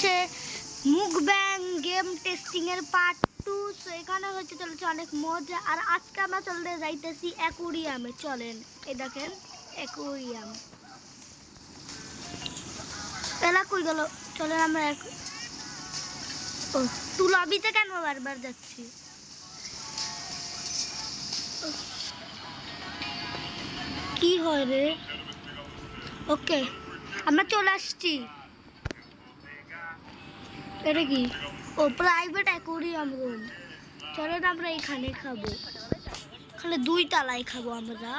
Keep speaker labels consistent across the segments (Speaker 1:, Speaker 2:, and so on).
Speaker 1: হচ্ছে মুকব্যাং game testing এর part 2। তো এখানে হচ্ছে চলছে অনেক মজা। আর আজকে আমরা চলতে যাইতেছি অ্যাকুরিয়ামে। চলেন, এই দেখেন অ্যাকুরিয়াম। এলা কই গেল? চলেন আমরা তুই লবিতে কেন বারবার যাচ্ছি? কি হয় রে? ওকে, আমরা চলে আসছি। এটা কি? ও প্রাইভেট অ্যাকুরিয়াম রুম। চলেন আমরা এখানে খাবো। এখানে 2 তলায় খাবো আমরা।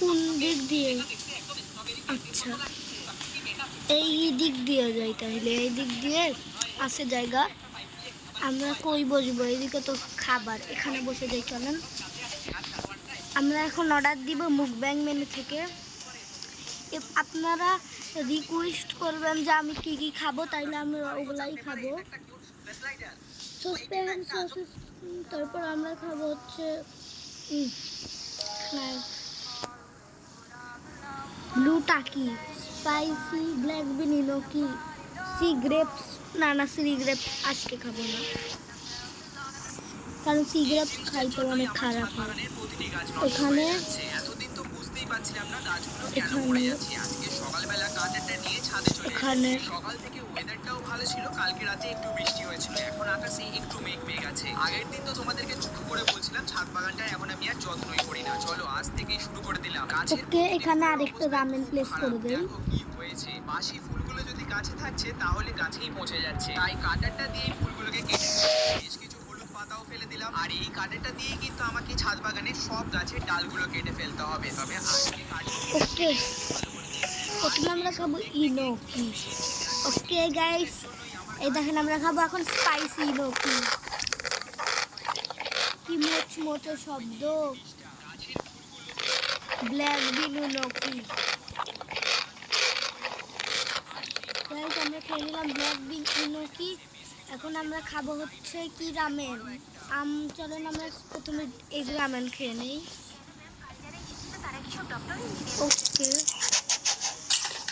Speaker 1: কোন দিক দিয়ে? আচ্ছা, এই দিক দিয়ে যাই তাহলে। এই দিক দিয়ে আছে জায়গা। আমরা কই বসবো? এইদিকে তো খাবার, এখানে বসে যাই। চলেন আমরা এখন অর্ডার দিব মুকব্যাং মেনু থেকে। আপনারা রিকোয়েস্ট করবেন যে আমি কি কি খাবো, তাইলে আমরা ওগুলাই খাবো। তারপর আমরা খাবো হচ্ছে blue Takis, spicy black bean enoki, sea grapes. না সি গ্রেপস আজকে খাবো না, কারণ সি গ্রেপস খাইতে অনেক খারাপ হয়। এখানে এখানে সকাল থেকে ওয়েদারটাও ভালো ছিল, কালকে রাতে একটু বৃষ্টি হয়েছিল, এখন আকাশে একটু মেঘ আছে। আগের দিন তো তোমাদেরকে দুঃখ করে বলছিলাম ছাদ বাগানটা এখন আমি আর যত্নই করি না। চলো আজ থেকেই শুরু করে দিলাম। ওকে, এখানে আরেকটা রামেন প্লেস করে দেই। কি হয়েছে? বাসি ফুলগুলো যদি গাছে থাকছে তাহলে গাছেই পচে যাচ্ছে, তাই কাটারটা দিয়ে ফুলগুলোকে কেটে বেশ কিছু হলুদ পাতাও ফেলে দিলাম। আর এই কাটারটা দিয়ে কিন্তু আমাকে ছাদ বাগানের সব গাছের ডালগুলো কেটে ফেলতে হবে। তবে আজকে ওকে, প্রথমে আমরা খাবো ইনোকি। ওকে গাইস, এই দেখেন আমরা খাবো এখন স্পাইসি ইনোকি। কি মোচমোচে শব্দ! Black bean enoki. গাইস আমরা খেয়ে নিলাম ব্ল্যাক বিন ইনোকি। এখন আমরা খাবো হচ্ছে কি রামেন। চলেন আমরা প্রথমে এগ রামেন খেয়ে নিই। ওকে,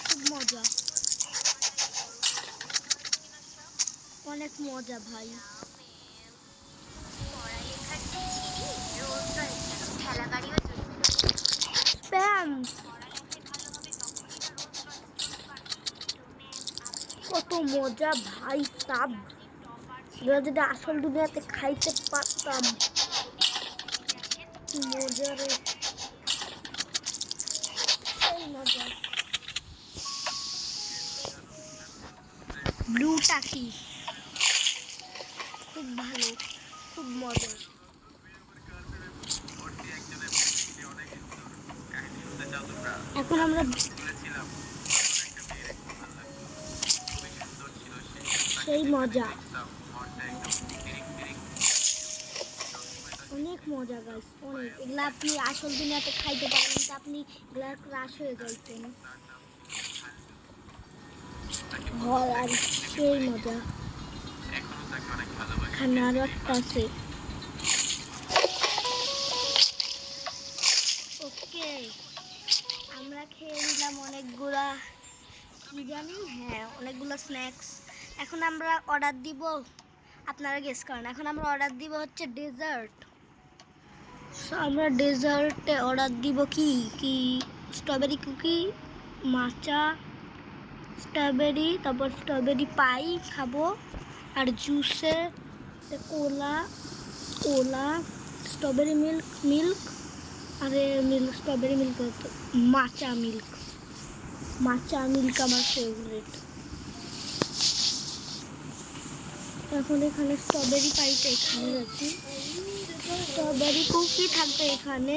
Speaker 1: খুব মজা, অনেক মজা ভাই। স্প্যাম, কত মজা ভাই সাব। এরা যদি আসল দুনিয়াতে খাইতে পারতাম, কি মজা রে, সেই মজা। ব্লু টাকি খুব ভালো, খুব মজা। এখন আমরা সেই মজা, অনেক মজা গাইস, অনেক। এগুলা আপনি আসল দুনিয়াতে খাইতে পারবেন তো আপনি এগুলা ক্রাশ হয়ে যাইতেন। আর সেই মজা। এখানে আরো একটা আছে। ওকে, আমরা খেয়ে নিলাম অনেকগুলা, কি জানি, হ্যাঁ অনেকগুলো স্ন্যাক্স। এখন আমরা অর্ডার দিব, আপনারা গেস করেন। এখন আমরা অর্ডার দিব হচ্ছে ডেজার্ট। আমরা ডেজার্টে অর্ডার দিব কি কি স্ট্রবেরি কুকি, মাচা, স্ট্রবেরি, তারপর স্ট্রবেরি পাই খাবো। আর জুসে কোলা, স্ট্রবেরি মিল্ক, আরে স্ট্রবেরি মিল্ক, মাচা মিল্ক আমার ফেভারিট। এখন এখানে স্ট্রবেরি পাইটা এখানে রাখি, স্ট্রবেরি কুকি থাকবে এখানে।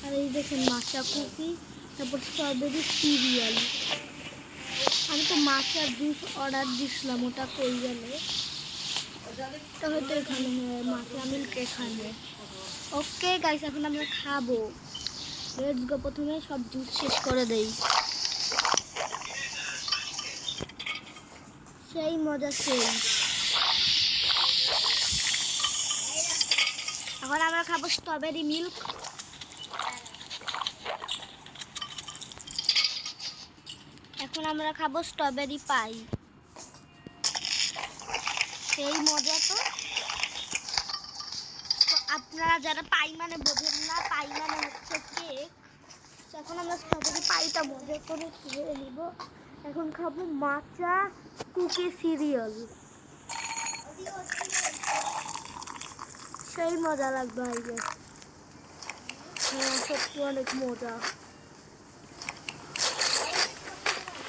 Speaker 1: আর এই দেখেন মাচা কুকি, তারপর স্ট্রবেরি সিরিয়াল। আমি তো মাচার জুস অর্ডার দিছিলাম, ওটা কই গেল? ওটা হয়তো এখানে, মাচা মিল্ক এখানে। ওকে গাইস, এখন আমরা খাবো। লেটস গো, প্রথমে সব জুস শেষ করে দেই। সেই মজা সেই। এখন আমরা খাবো স্ট্রবেরি মিল্ক। এখন
Speaker 2: এখন আমরা খাবো স্ট্রবেরি পাই। সেই মজা তো। আপনারা যারা পাই মানে বোঝেন না, পাই মানে হচ্ছে কেক। এখন আমরা স্ট্রবেরি পাইটা মজা করে খেয়ে নিব। এখন খাবো মাচা কুকি সিরিয়াল। সেই মজা লাগবে আইগে। হ্যাঁ সত্যি অনেক মজা।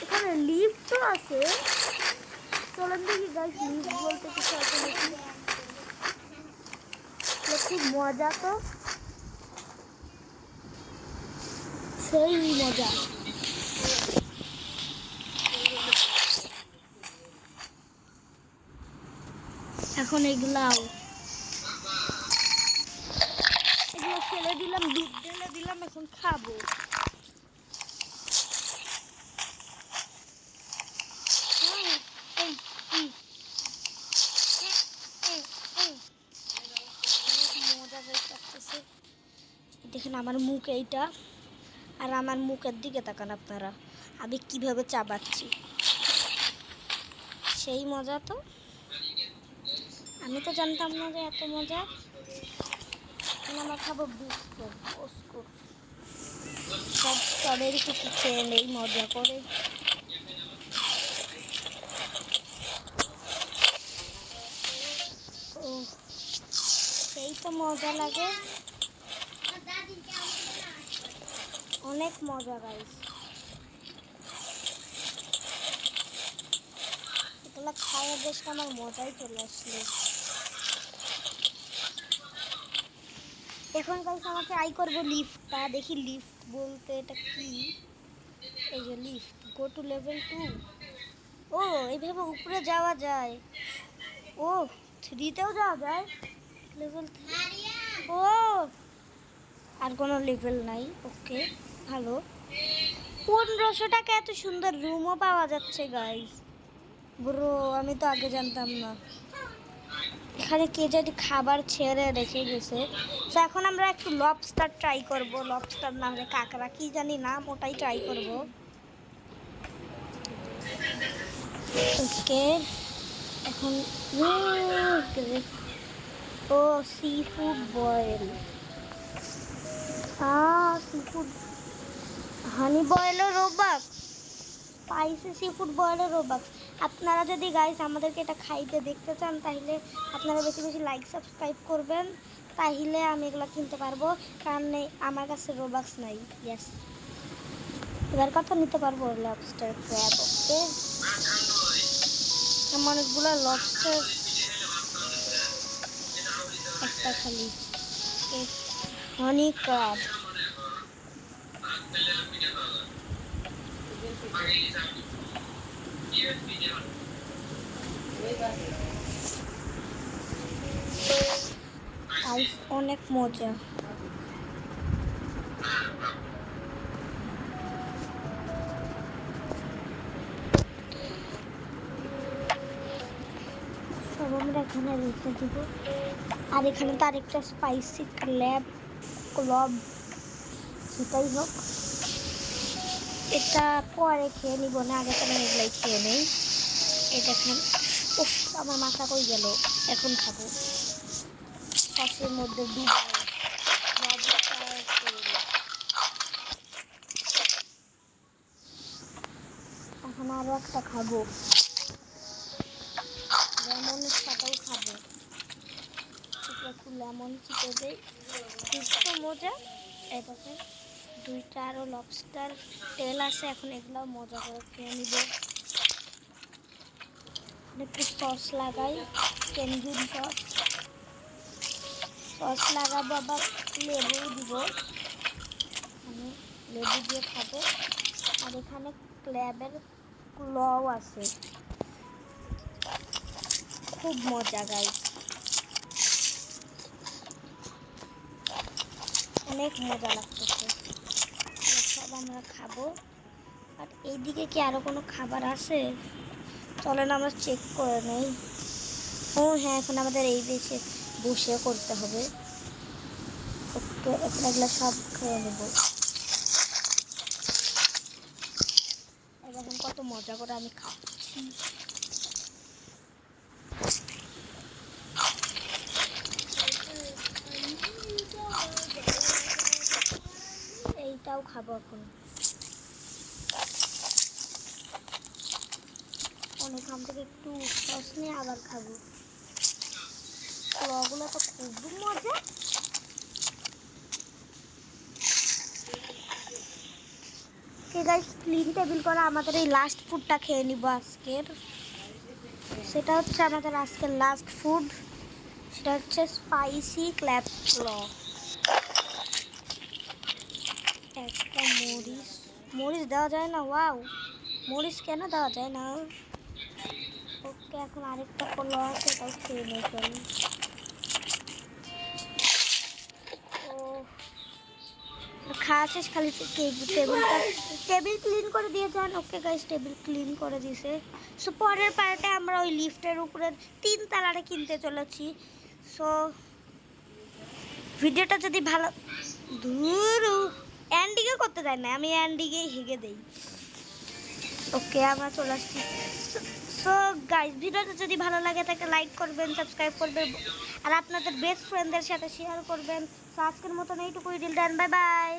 Speaker 2: এখানে লিফটও আছে। চলেন দেখি গাইস, লিফট বলতে কিছু আছে নাকি। খুব মজা তো, সেই মজা। এখন এগুলো ফেলে দিলাম, দুধ ঢেলে দিলাম, এখন খাবো। মজা লাগতেছে। দেখেন আমার মুখ এইটা, আর আমার মুখের দিকে তাকান আপনারা, আমি কিভাবে চাবাচ্ছি। সেই মজা তো, আমি তো জানতাম না যে এত মজা। আমরা খাবো বিস্কুট। সব স্ট্রবেরি কুকি খেয়ে নেই মজা করে। ও সেই তো মজা লাগে, অনেক মজা গাইস। এগুলো খাওয়া বেশ আমার মজাই চলে আসলো। এখন গাইস আমরা ট্রাই করবো লিফটটা, দেখি লিফট বলতে এটা কি। এই যে লিফট, গো টু লেভেল 2। ও এইভাবে উপরে যাওয়া যায়। ও 3-তেও যাওয়া যায়, লেভেল 3। ও আর কোনো লেভেল নাই, ওকে ভালো। 1500 টাকা এত সুন্দর রুমও পাওয়া যাচ্ছে গাইস। ব্রো আমি তো আগে জানতাম না। এখানে কে যদি খাবার ছেড়ে রেখে গেছে। তো এখন আমরা একটু লবস্টার ট্রাই করব। লবস্টার না হলে কাঁকড়া কি জানি নাম, ওটাই ট্রাই করব। ওকে এখন ও seafood boil, seafood honey বয়েলের রোবাক পাইছে। সি ফুড বয়েলের রোবাক। আপনারা যদি গাইস আমাদেরকে এটা খাইতে দেখতে চান, তাহলে আপনারা বেশি বেশি লাইক সাবস্ক্রাইব করবেন, তাহলে আমি এগুলো কিনতে পারবো। কারণ আমার কাছে রোবাক্স নাই। ইয়েস, এবার কথা নিতে পারবো লবস্টার ক্র্যাব। ওকে অনেকগুলো লবস্টার, একটা খালি হানি ক্র্যাব। অনেক মজা। সব আমরা এখানে রেখে দিব। আর এখানে তো আরেকটা স্পাইসি ক্লব, সেটাই হোক, এটা পরে খেয়ে নিব না, আগে তো আমি এগুলাই খেয়ে নেই। এটা খান। উফ আমার মাথা কই গেল, এখন খাবো। সসের মধ্যে ডুবাই এখন আরো একটা খাবো, লেমনের সাথেও খাবো। একটু লেমন চিপে দেই, খুব মজা। এই দেখেন দুইটা আরো লবস্টার তেল আছে, এখন এগুলো মজা করে খেয়ে নিব। একটু সস লাগাই, তন্দুরি সস লাগাবো, আবার লেবু দিব। আমি লেবু দিয়ে খাবো। আর এখানে ক্র্যাবের ক্লও আছে, খুব মজা গাইস, অনেক মজা লাগতেছে। সব আমরা খাবো। আর এইদিকে কি আরো কোনো খাবার আছে? চলেন আমরা চেক করে নেই। ও হ্যাঁ, এখন আমাদের এই বেশে বসে করতে হবে। ওকে এখন এগুলো সব খেয়ে নেব। এখন কত মজা করে আমি খাচ্ছি। এইটাও খাবো এখন। এখান থেকে একটু সস নিয়ে আবার খাবো। ওগুলো তো খুব মজা। ওকে গাইস, ক্লিন টেবিল করা আমাদের এই লাস্ট ফুডটা খেয়ে নিব আজকের। সেটা হচ্ছে আমাদের আজকের লাস্ট ফুড, সেটা হচ্ছে স্পাইসি ক্ল্যাব ক্ল। একটা মরিচ, মরিচ দেওয়া যায় না? ওয়াও, মরিচ কেন দেওয়া যায় না? ওকে, এখন আরেকটা ক্ল আছে, এটাও খেয়ে নেই চল। ও খাওয়া শেষ, খালি টেবিল ক্লিন করে দিয়ে যান। ওকে গাইস, টেবিল ক্লিন করে দিছে। সো পরের পার্টে আমরা ওই লিফটের উপরে 3 তলারে কিনতে চলেছি। সো ভিডিওটা যদি ভালো, ধুরু এন্ডিংয়ে করতে দেয় না, আমি এন্ডিংয়েই হেগে দেই। ওকে, আমরা চলে আসছি। সো গাইস, ভিডিওটা যদি ভালো লাগে তাকে লাইক করবেন, সাবস্ক্রাইব করবেন, আর আপনাদের বেস্ট ফ্রেন্ডদের সাথে শেয়ার করবেন। সো আজকের মতন এইটুকুই, ডিল ডান, বাই বাই।